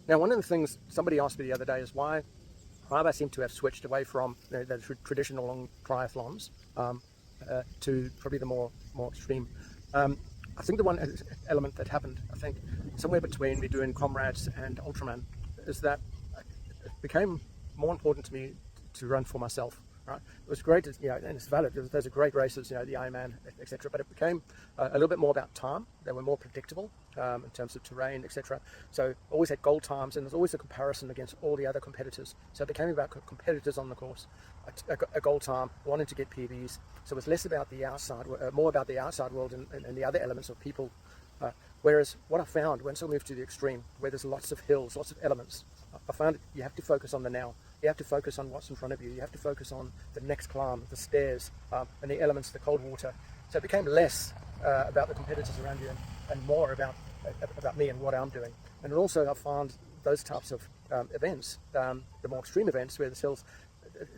Now, one of the things somebody asked me the other day is why I seem to have switched away from the traditional long triathlons to probably the more extreme. I think the one element that happened, I think, somewhere between me doing comrades and Ultraman, is that it became more important to me to run for myself. Right? It was great, and it's valid. Those are great races, the Ironman, etc. But it became a little bit more about time. They were more predictable in terms of terrain, etc. So always had goal times, and there's always a comparison against all the other competitors. So it became about competitors on the course, a goal time, wanting to get PBs. So it was less about the outside, more about the outside world and the other elements of people. Whereas what I found once I moved to the extreme, where there's lots of hills, lots of elements, I found you have to focus on the now. You have to focus on what's in front of you. You have to focus on the next climb, the stairs, and the elements, the cold water. So it became less about the competitors around you and more about me and what I'm doing. And also I found those types of events, the more extreme events where there's hills,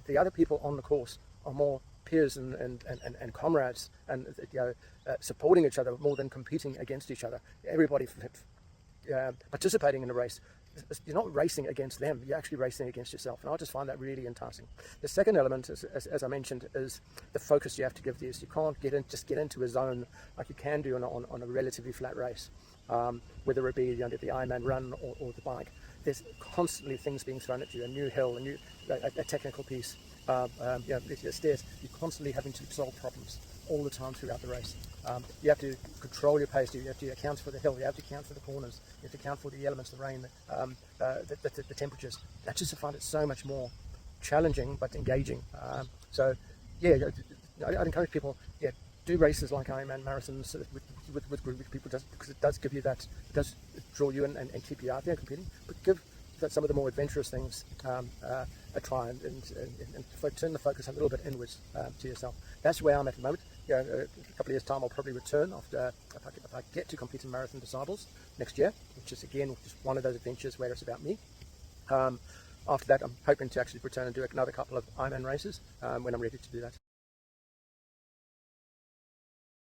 the other people on the course are more peers and comrades and supporting each other more than competing against each other. Everybody participating in the race. You're not racing against them, you're actually racing against yourself, and I just find that really enticing. The second element, as I mentioned, is the focus you have to give these. You can't just get into a zone like you can do on a relatively flat race, whether it be the Ironman run or the bike. There's constantly things being thrown at you, a new hill, a technical piece, stairs. You're constantly having to solve problems all the time throughout the race. You have to control your pace. You have to account for the hill. You have to account for the corners. You have to account for the elements, the rain, the temperatures. I just find it so much more challenging but engaging. I'd encourage people, do races like Ironman marathons with group people, just because it does give you that, it does draw you in and keep you out there competing. But give some of the more adventurous things a try and turn the focus a little bit inwards to yourself. That's where I'm at the moment. A couple of years' time, I'll probably return after if I get to compete in Marathon Disciples next year, which is again just one of those adventures where it's about me. After that, I'm hoping to actually return and do another couple of Ironman races when I'm ready to do that.